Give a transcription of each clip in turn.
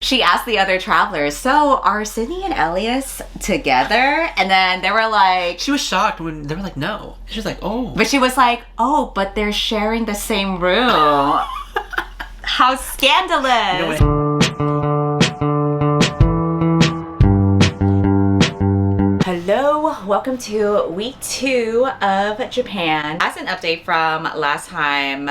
She asked the other travelers, so are Sydney and Elias together? And then they were like... She was shocked when they were like, no. She was like, oh. But she was like, oh, but they're sharing the same room. How scandalous. You know what? Hello, welcome to week 2 of Japan. As an update from last time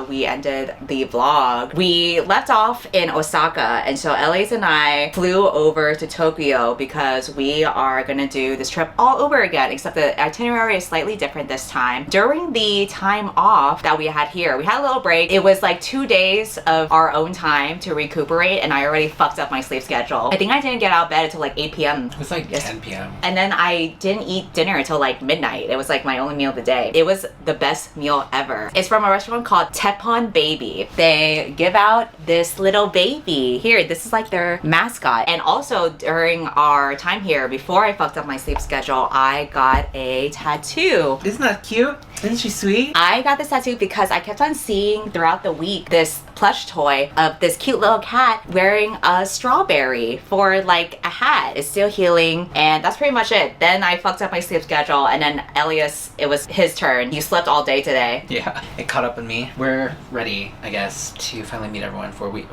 we ended the vlog, we left off in Osaka, and so Elias and I flew over to Tokyo because we are gonna do this trip all over again, except the itinerary is slightly different this time. During the time off that we had here, we had a little break. It was like 2 days of our own time to recuperate, and I already fucked up my sleep schedule. I think I didn't get out of bed until like 8 p.m. It was like 10 p.m. And then I didn't eat dinner until like midnight. It was like my only meal of the day. It was the best meal ever. It's from a restaurant called Teppon Baby. They give out this little baby. Here, this is like their mascot. And also during our time here, before I fucked up my sleep schedule, I got a tattoo. Isn't that cute? Isn't she sweet? I got this tattoo because I kept on seeing throughout the week this plush toy of this cute little cat wearing a strawberry for like a hat. It's still healing, and that's pretty much it. Then I fucked up my sleep schedule, and then Elias, it was his turn. He slept all day today. Yeah, it caught up on me. We're ready, I guess, to finally meet everyone for week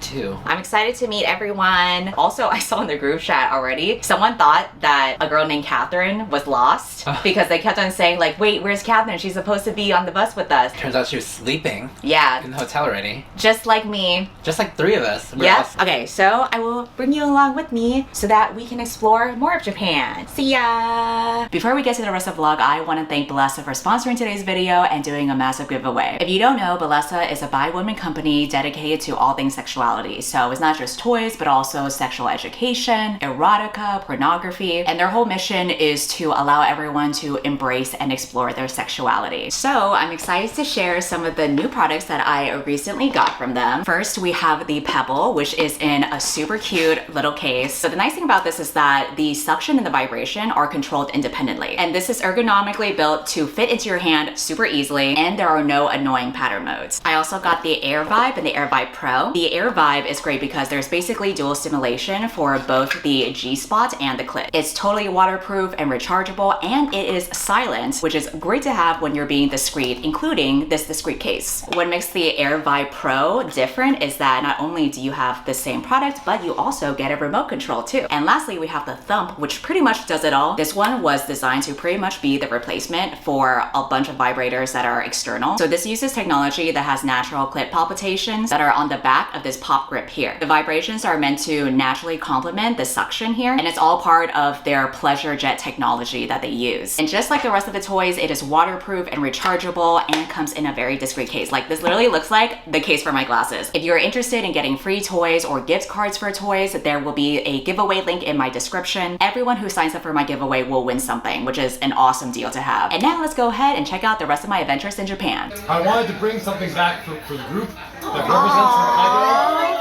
2. I'm excited to meet everyone. Also, I saw in the group chat already, someone thought that a girl named Catherine was lost because they kept on saying like, wait, where's Catherine? She's supposed to be on the bus with us. Turns out she was sleeping. Yeah. In the hotel already. Just like me. Just like 3 of us. Yeah. Okay, so I will bring you along with me so that we can explore more of Japan. See ya! Before we get to the rest of the vlog, I want to thank Bellesa for sponsoring today's video and doing a massive giveaway. If you don't know, Bellesa is a bi-woman company dedicated to all things sexuality. So it's not just toys, but also sexual education, erotica, pornography, and their whole mission is to allow everyone to embrace and explore their sexuality. So I'm excited to share some of the new products that I recently got from them. First, we have the Pebble, which is in a super cute little case. So the nice thing about this is that the suction and the vibration are controlled independently. And this is ergonomically built to fit into your hand super easily, and there are no annoying pattern modes. I also got the Air Vibe and the Air Vibe Pro. The Air Vibe is great because there's basically dual stimulation for both the G-spot and the clit. It's totally waterproof and rechargeable, and it is silent, which is great to have when you're being discreet, including this discreet case. What makes the Air Vibe Pro different is that not only do you have the same product, but you also get a remote control too. And lastly, we have the Thump, which pretty much does it all. This one was designed to pretty much be the replacement for a bunch of vibrators that are external. So this uses technology that has natural clit palpitations that are on the back of this pop grip here. The vibrations are meant to naturally complement the suction here, and it's all part of their pleasure jet technology that they use. And just like the rest of the toys, it is waterproof and rechargeable and comes in a very discreet case. Like this literally looks like the case for my glasses. If you're interested in getting free toys or gift cards for toys, there will be a giveaway link in my description. Everyone who signs up for my giveaway will win something, which is an awesome deal to have. And now let's go ahead and check out the rest of my adventures in Japan. I wanted to bring something back for the group that represents Hokkaido.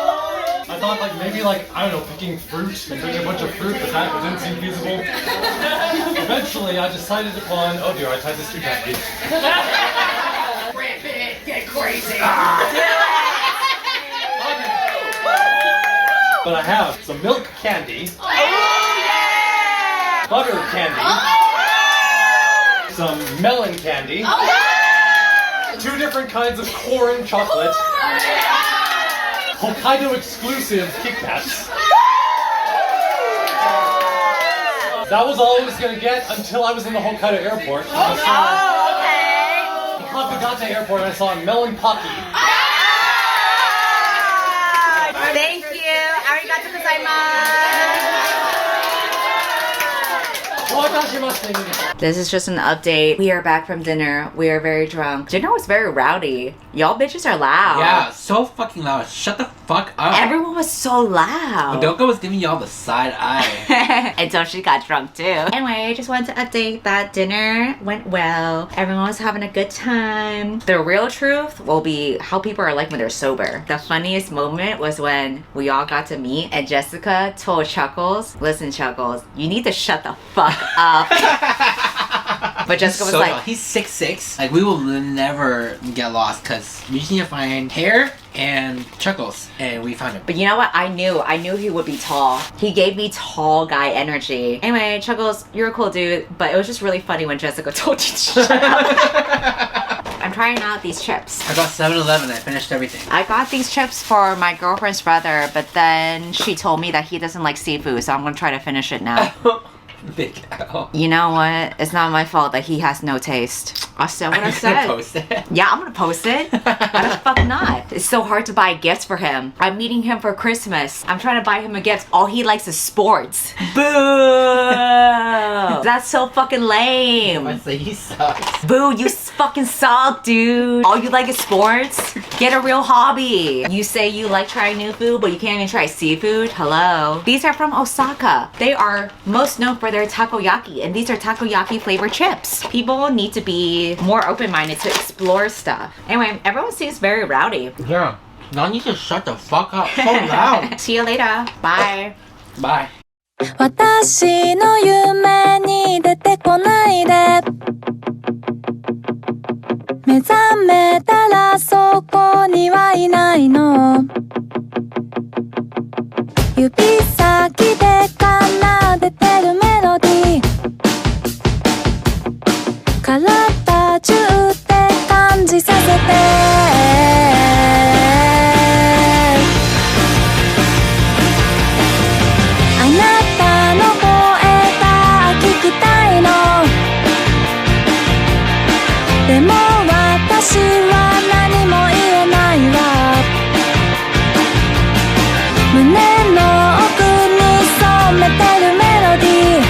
I thought like maybe like, I don't know, picking fruit and bringing a bunch of fruit, but that didn't seem feasible. Eventually I decided upon, oh dear, I tied this too tightly. Rip it, get crazy! But I have some milk candy, Oh yeah! butter candy, some melon candy, 2 different kinds of corn chocolate, Hokkaido exclusive Kit Kats. That was all I was gonna get until I was in the Hokkaido airport. Hakagata airport, and I saw a melon pocky. Thank you. Arigatou gozaimasu. This is just an update. We are back from dinner. We are very drunk. Dinner was very rowdy. Y'all bitches are loud. Yeah, so fucking loud. Shut the fuck up. Everyone was so loud. Udoka was giving y'all the side eye. Until she got drunk too. Anyway, I just wanted to update that dinner went well. Everyone was having a good time. The real truth will be how people are like when they're sober. The funniest moment was when we all got to meet and Jessica told Chuckles, listen Chuckles, you need to shut the fuck up. But Jessica was like, he's 6'6". Like we will never get lost because we just need to find hair and Chuckles, and we found him. But you know what? I knew he would be tall. He gave me tall guy energy. Anyway, Chuckles, you're a cool dude, but it was just really funny when Jessica told you to shut up. I'm trying out these chips. I got 7-Eleven. I finished everything. I got these chips for my girlfriend's brother, but then she told me that he doesn't like seafood, so I'm gonna try to finish it now. Big L. You know what? It's not my fault that he has no taste. I said what I said. Post it. Yeah, I'm gonna post it. Why the fuck not? It's so hard to buy gifts for him. I'm meeting him for Christmas. I'm trying to buy him a gift. All he likes is sports. Boo! That's so fucking lame. I say he sucks. Boo, you fucking suck, dude. All you like is sports? Get a real hobby. You say you like trying new food, but you can't even try seafood? Hello. These are from Osaka. They are most known for their takoyaki, and these are takoyaki flavored chips. People need to be more open-minded to explore stuff. Anyway, everyone seems very rowdy. Yeah. Now you just shut the fuck up. So loud. See you later. Bye. Bye. 私の夢に出てこないで目覚めたらそこにはいないの指先で奏でてるメロディー体中で感じさせてあなたの声が聞きたいのでも私は何も言えないわ胸の奥に染めてるメロディー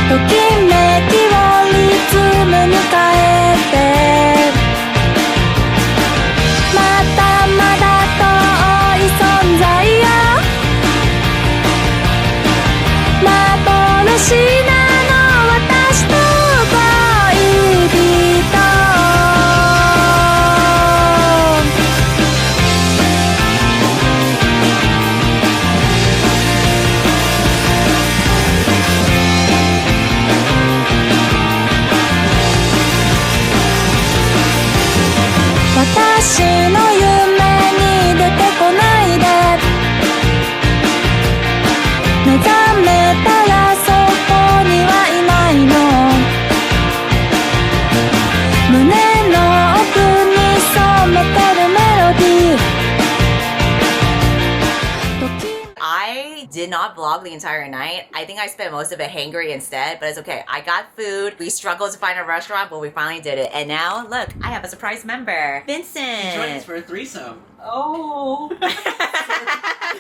ときめきをリズムに変えてまだまだ遠い存在よ幻なの私と恋人私の夢に出てこないで目覚めたらそこにはいないの胸の奥に染めてるメロディー I did not vlog the entire night. I think I spent most of it hangry instead, but it's okay. I got food. We struggled to find a restaurant, but we finally did it. And now, look, I have a surprise member. Vincent! Join us for a threesome. Oh!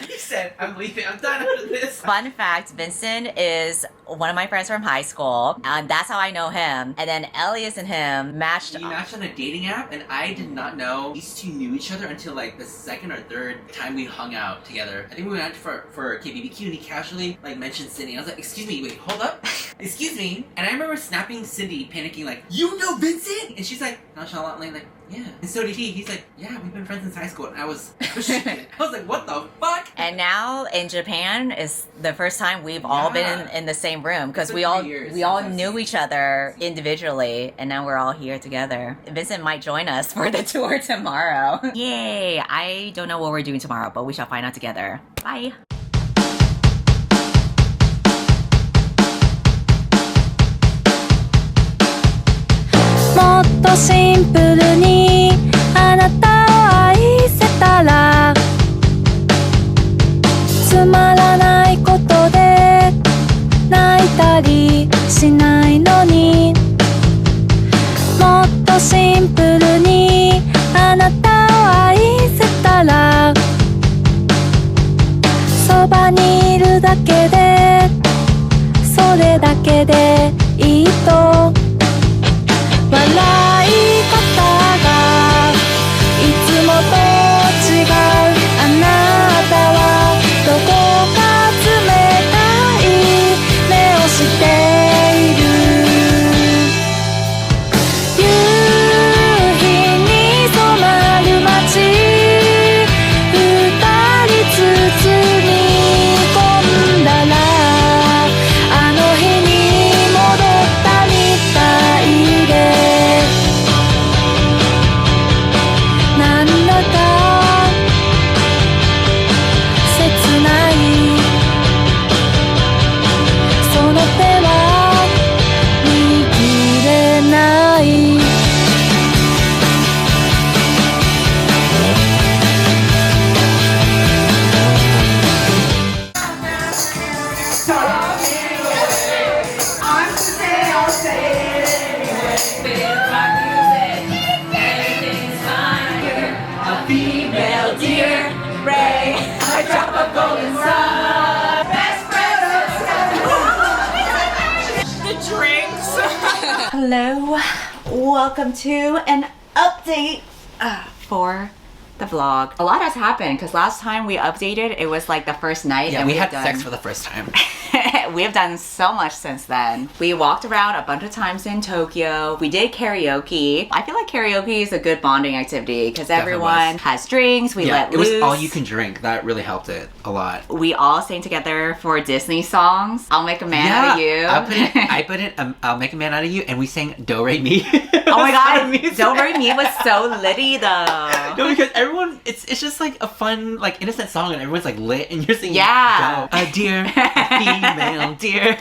He said, I'm leaving. I'm done after this. Fun fact, Vincent is one of my friends from high school, and that's how I know him. And then Elias and him matched. We matched on a dating app, and I did not know these two knew each other until like the second or third time we hung out together. I think we went out for KBBQ, and he casually like mentioned Cindy. I was like, excuse me, wait, hold up. Excuse me. And I remember snapping Cindy, panicking like, you know Vincent? And she's like, nonchalantly like, yeah. And so did he. He's like, yeah, we've been friends since high school. And I was like, what the fuck? And now in Japan is the first time we've all been in the same room because we all knew each other individually, and now we're all here together. Vincent might join us for the tour tomorrow. Yay! I don't know what we're doing tomorrow, but we shall find out together. Bye.もっとシンプルにあなたを愛せたらつまらないことで泣いたりしないのにもっとシンプルにあなたを愛せたらそばにいるだけでそれだけでいいと笑い方がいつもと違うあなたはどこか冷たい目をしている夕日に染まる街二人包み込んだらあの日に戻ったみ Hello, welcome to an update for the vlog. A lot has happened because last time we updated, it was like the first night. Yeah, and we had sex for the first time. We have done so much since then. We walked around a bunch of times in Tokyo. We did karaoke. I feel like karaoke is a good bonding activity because everyone has drinks. We let it loose. was all you can drink. That really helped it a lot. We all sang together for Disney songs. I'll Make a Man Out of You. I'll Make a Man Out of You, and we sang Do Re Mi. Oh my god, Do Re Mi was so litty though. No, because everyone, it's just like a fun, like innocent song, and everyone's like lit, and you're singing. Yeah. Do, a dear, a female dear.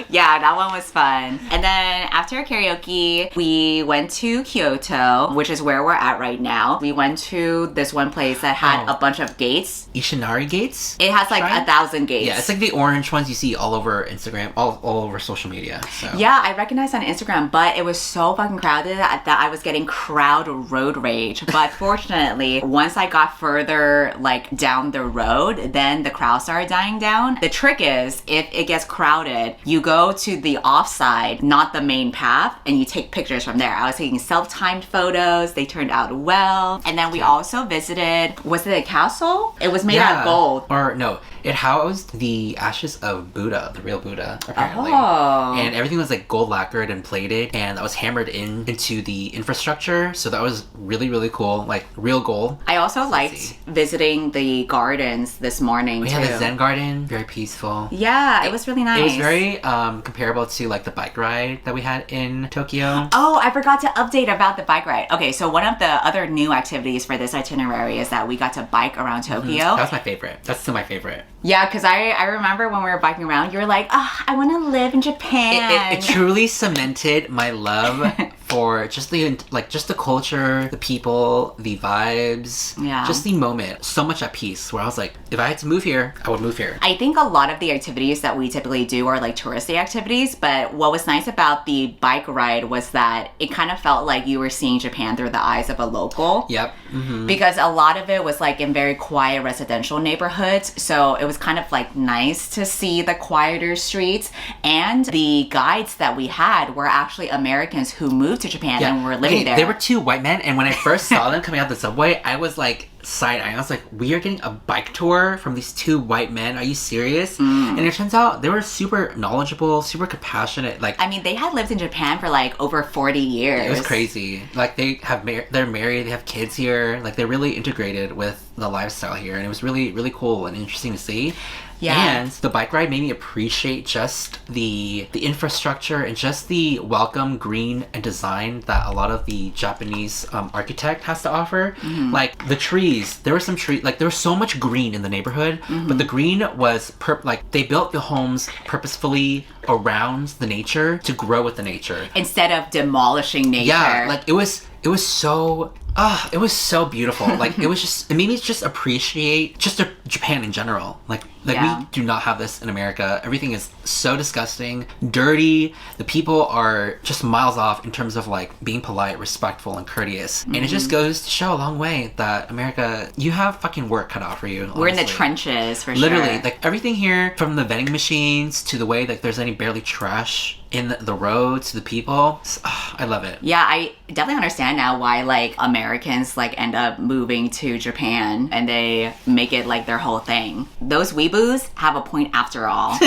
Yeah, that one was fun. And then after karaoke, we went to Kyoto, which is where we're at right now. We went to this one place that had a bunch of gates. Ishinari gates? It has like 1,000 gates. Yeah, it's like the orange ones you see all over Instagram, all over social media. So. Yeah, I recognized on Instagram, but it was so fucking crowded that I was getting crowd road rage. But fortunately, once I got further like down the road, then the crowd started dying down. The trick is, if it gets crowded, you go to the offside, not the main path, and you take pictures from there. I was taking self-timed photos. They turned out well. And then we also visited, was it a castle? It was made out of gold. Or no, it housed the ashes of Buddha, the real Buddha, apparently. Oh. And everything was like gold lacquered and plated, and that was hammered into the infrastructure. So that was really, really cool, like real gold. I also liked visiting the gardens this morning too. Yeah, the Zen garden, very peaceful. Yeah, it was really nice. It was very comparable to like the bike ride that we had in Tokyo. Oh, I forgot to update about the bike ride. Okay, so one of the other new activities for this itinerary is that we got to bike around Tokyo. That was my favorite. That's still my favorite. Yeah, because I remember when we were biking around, you were like, oh, I want to live in Japan. It truly cemented my love for just the culture, the people, the vibes, just the moment. So much at peace where I was like, if I had to move here, I would move here. I think a lot of the activities that we typically do are like touristy activities, but what was nice about the bike ride was that it kind of felt like you were seeing Japan through the eyes of a local. Yep. Mm-hmm. Because a lot of it was like in very quiet residential neighborhoods, so it was kind of like nice to see the quieter streets, and the guides that we had were actually Americans who moved to Japan and were living there. They were two white men, and when I first saw them coming out the subway, I was like side-eyeing. I was like, we are getting a bike tour from these two white men. Are you serious? And it turns out they were super knowledgeable, super compassionate. Like, I mean, they had lived in Japan for like over 40 years. It was crazy. Like they're married, they have kids here. Like they're really integrated with the lifestyle here, and it was really, really cool and interesting to see. Yeah. And the bike ride made me appreciate just the infrastructure and just the welcome green and design that a lot of the Japanese architect has to offer. Like the trees, there were some trees, like there was so much green in the neighborhood, but the green was like they built the homes purposefully around the nature to grow with the nature instead of demolishing nature. Yeah, like it was so it was so beautiful. Like it made me just appreciate just Japan in general. Like we do not have this in America. Everything is so disgusting, dirty. The people are just miles off in terms of like being polite, respectful, and courteous. And it just goes to show a long way that America, you have fucking work cut out for you. Honestly. We're in the trenches for Literally, sure. like everything here, from the vending machines to the way that there's any barely trash in the roads to the people. I love it. Yeah, I definitely understand now why like Americans like end up moving to Japan and they make it like their whole thing. Those weeboos have a point after all.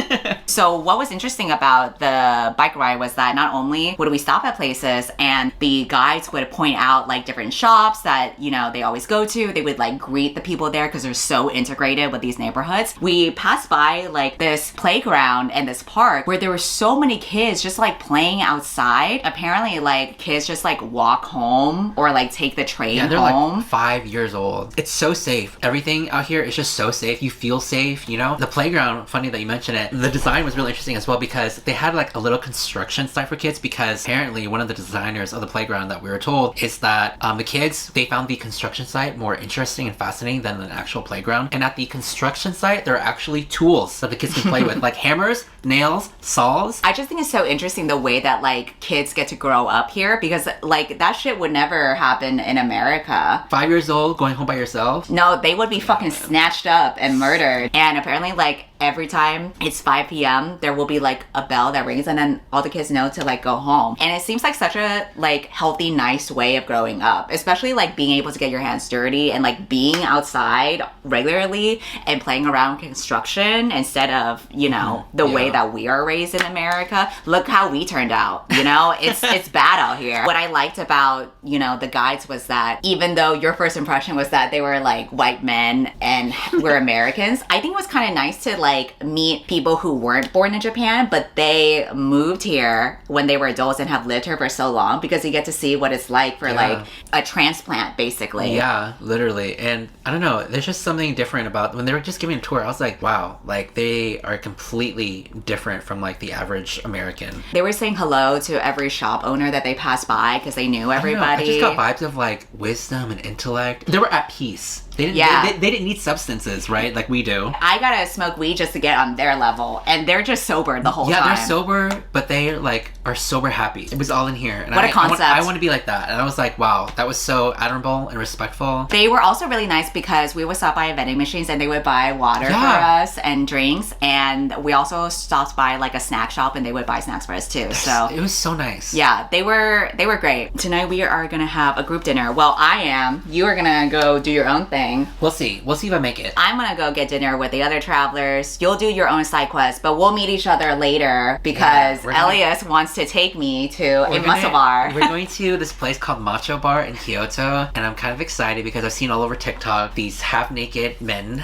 So what was interesting about the bike ride was that not only would we stop at places and the guides would point out like different shops that, you know, they always go to. They would like greet the people there because they're so integrated with these neighborhoods. We passed by like this playground and this park where there were so many kids just like playing outside. Apparently like kids just like walk home or like take the train they're home. Like 5 years old. It's so safe. Everything out here is just so safe. You feel safe, you know? The playground, funny that you mention it, the design was really interesting as well because they had like a little construction site for kids because apparently one of the designers of the playground that we were told is that the kids, they found the construction site more interesting and fascinating than the actual playground. And at the construction site, there are actually tools that the kids can play with, like hammers, nails, saws. I just think it's so interesting the way that like kids get to grow up here because like that shit would never happen in America. 5 years old, going home by yourself? No, they would be fucking snatched up and murdered. And apparently like every time it's 5 p.m. there will be like a bell that rings and then all the kids know to like go home. And it seems like such a like healthy, nice way of growing up, especially like being able to get your hands dirty and like being outside regularly and playing around construction instead of, you know, the way that we are raised in America. Look how we turned out, you know? It's bad out here. What I liked about, you know, the guides was that even though your first impression was that they were like white men and we're Americans, I think it was kind of nice to like meet people who weren't born in Japan, but they moved here when they were adults and have lived here for so long, because you get to see what it's like for like a transplant basically. Yeah, literally. And I don't know, there's just something different about when they were just giving a tour. I was like, wow, like they are completely different from like the average American. They were saying hello to every shop owner that they passed by because they knew everybody. I just got vibes of like wisdom and intellect. They were at peace. They didn't, they didn't need substances, right? Like we do. I gotta smoke weed just to get on their level, and they're just sober the whole time. Yeah, they're sober, but they like are sober happy. It was all in here. And what a concept. I want to be like that. And I was like, wow, that was so admirable and respectful. They were also really nice because we would stop by vending machines and they would buy water for us and drinks. And we also stopped by like a snack shop and they would buy snacks for us too. So it was so nice. Yeah, they were great. Tonight we are gonna have a group dinner. Well, I am. You are gonna go do your own thing. We'll see. We'll see if I make it. I'm gonna go get dinner with the other travelers. You'll do your own side quest, but we'll meet each other later because Elias wants to take me to a muscle bar. We're going to this place called Macho Bar in Kyoto, and I'm kind of excited because I've seen all over TikTok these half-naked men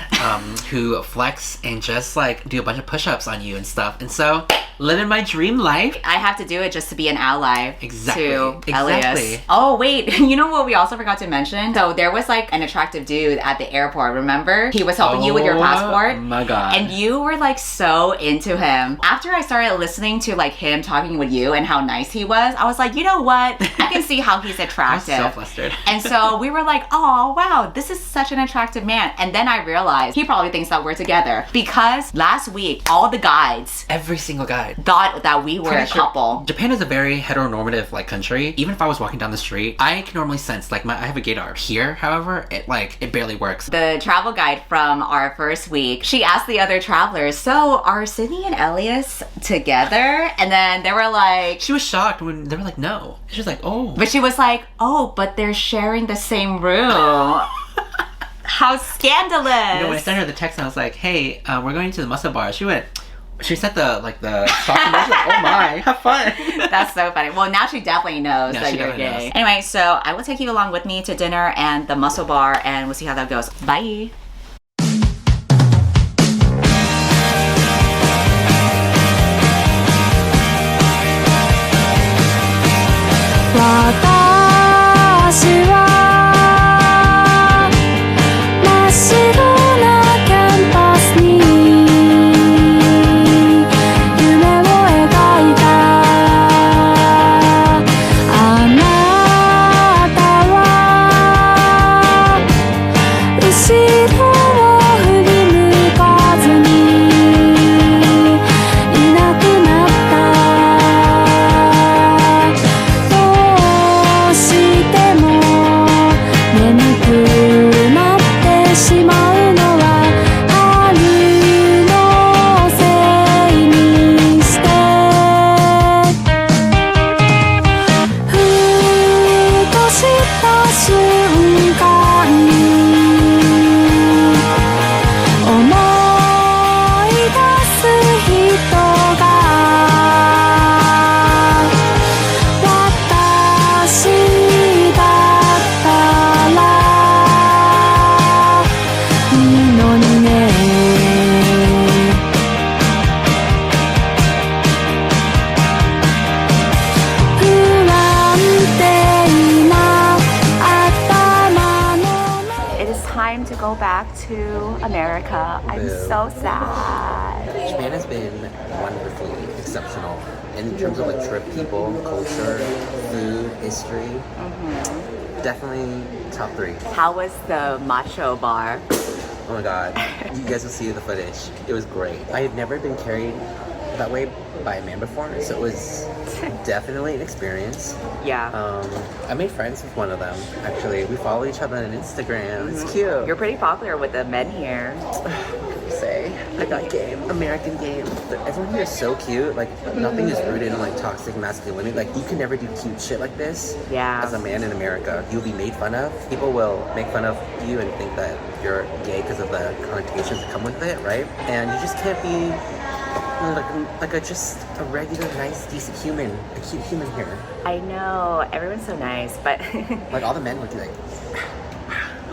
who flex and just like do a bunch of push-ups on you and stuff. And so, living my dream life. I have to do it just to be an ally to Elias. Exactly. Oh wait, you know what we also forgot to mention? So there was like an attractive dude at the airport, remember? He was helping you with your passport. Oh my god. And you were like so into him. After I started listening to like him talking with you and how nice he was, I was like, you know what? I can see how he's attractive. I was so flustered. And so we were like, oh wow, this is such an attractive man. And then I realized he probably thinks that we're together because last week, all the guides, every single guide, thought that we were a couple. Japan is a very heteronormative like country. Even if I was walking down the street, I can normally sense like I have a gaydar. Here, however, it barely works. The travel guide from our first week, she asked the other travelers, so are Sydney and Elias together? And then they were like... She was shocked when they were like, no. She was like, oh. But she was like, oh, but they're sharing the same room. How scandalous. You know, when I sent her the text and I was like, hey, we're going to the muscle bar. She sent the shock emoji, like, oh my, have fun. That's so funny. Well, now she definitely knows that you're gay. Anyway, so I will take you along with me to dinner and the muscle bar, and we'll see how that goes. Bye. America. I'm so sad. Japan has been wonderfully exceptional in terms of like trip, people, culture, food, history. Definitely top 3. How was the Macho Bar? Oh my god, you guys will see the footage. It was great. I had never been carried that way by a man before, so it was definitely an experience. Yeah. I made friends with one of them, actually. We follow each other on Instagram. It's cute. You're pretty popular with the men here. say? I got game. American game. But everyone here is so cute. Like, nothing is rooted in like toxic masculinity. Like, you can never do cute shit like this. Yeah. As a man in America, you'll be made fun of. People will make fun of you and think that you're gay because of the connotations that come with it, right? And you just can't be just a regular, nice, decent human, a cute human here. I know, everyone's so nice, but Like, all the men would be like,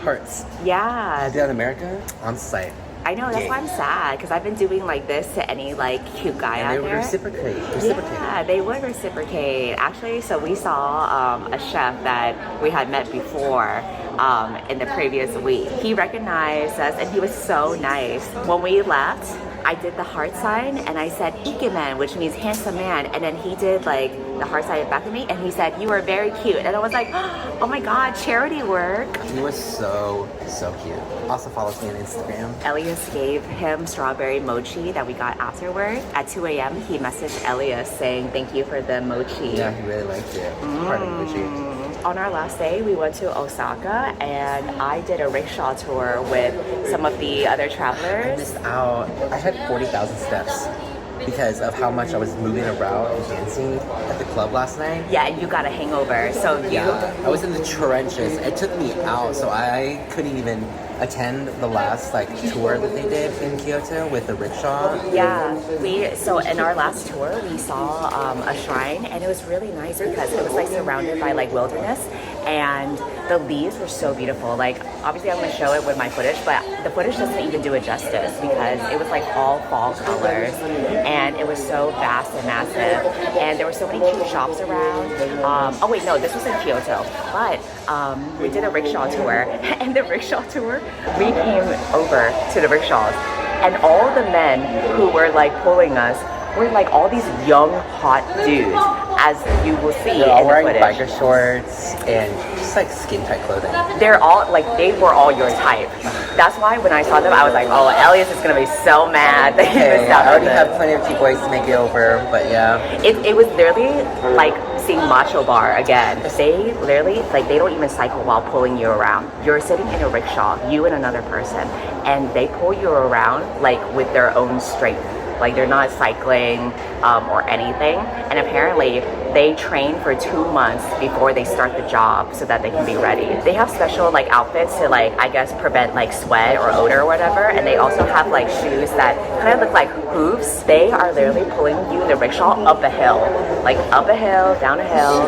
hearts. yeah. You do that in America? On site. I know, that's Gay. why I'm sad, because I've been doing like this to any like cute guy And out they would there. reciprocate. Yeah, they would reciprocate. Actually, so we saw a chef that we had met before in the previous week. He recognized us and he was so nice. When we left, I did the heart sign and I said Ikemen, which means handsome man, and then he did like the heart sign back at me and he said, you are very cute. And I was like, oh my god, charity work. He was so cute. Also follows me on Instagram. Elias gave him strawberry mochi that we got afterward. At 2 a.m. he messaged Elias saying thank you for the mochi. Yeah, he really liked it. Part of emoji. On our last day, we went to Osaka and I did a rickshaw tour with some of the other I travelers. missed out. I had 40,000 steps because of how much I was moving around and dancing at the club last night. Yeah, and you got a hangover, so you... Yeah, I was in the trenches. It took me out, so I couldn't even attend the last like tour that they did in Kyoto with the rickshaw. Yeah, so in our last tour, we saw a shrine and it was really nice because it was like surrounded by like wilderness and the leaves were so beautiful. Like, obviously I'm going to show it with my footage, but the footage doesn't even do it justice because it was like all fall colors and it was so vast and massive and there were so many cute shops around. Oh wait, no, this was in Kyoto, but we did a rickshaw tour and the rickshaw tour, we came over to the rickshaws and all the men who were like pulling us were like all these young hot dudes, as you will see They're all in the wearing footage. biker shorts and just like skin tight clothing. They're all like, they were all your type. That's why when I saw them, I was like, oh, Elias is gonna be so mad that he missed out I on already this. have plenty of cute boys to make it over, but yeah. It was literally like seeing Macho Bar again. They literally, like, they don't even cycle while pulling you around. You're sitting in a rickshaw, you and another person, and they pull you around like with their own strength. Like, they're not cycling or anything. And apparently they train for 2 months before they start the job so that they can be ready. They have special like outfits to like, I guess, prevent like sweat or odor or whatever. And they also have like shoes that kind of look like hooves. They are literally pulling you in the rickshaw up a hill, like up a hill, down a hill.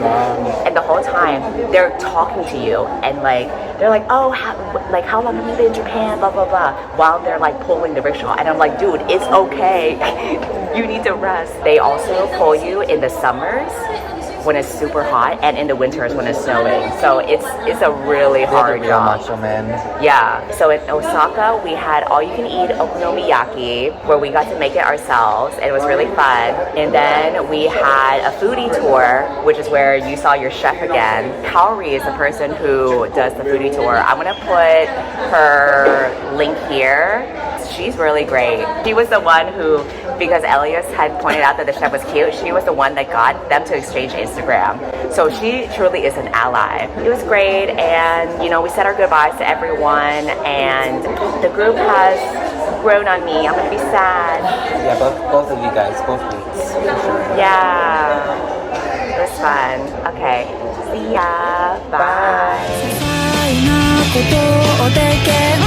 And the whole time they're talking to you and like, they're like, oh, how long have you been in Japan, blah, blah, blah, while they're like pulling the rickshaw. And I'm like, dude, it's okay. You need to rest. They also pull you in the summers when it's super hot and in the winters when it's snowing. So it's a really hard Real job. macho men. Yeah, so in Osaka, we had all-you-can-eat okonomiyaki, where we got to make it ourselves, and it was really fun. And then we had a foodie tour, which is where you saw your chef again. Kaori is the person who does the foodie tour. I'm gonna put her link here. She's really great. She was the one who, because Elias had pointed out that the chef was cute, she was the one that got them to exchange Instagram. So she truly is an ally. It was great, and you know, we said our goodbyes to everyone, and the group has grown on me. I'm gonna be sad. Yeah, both of you guys, both weeks, for sure. Yeah, it was fun. Okay, see ya. Bye. 些細なことで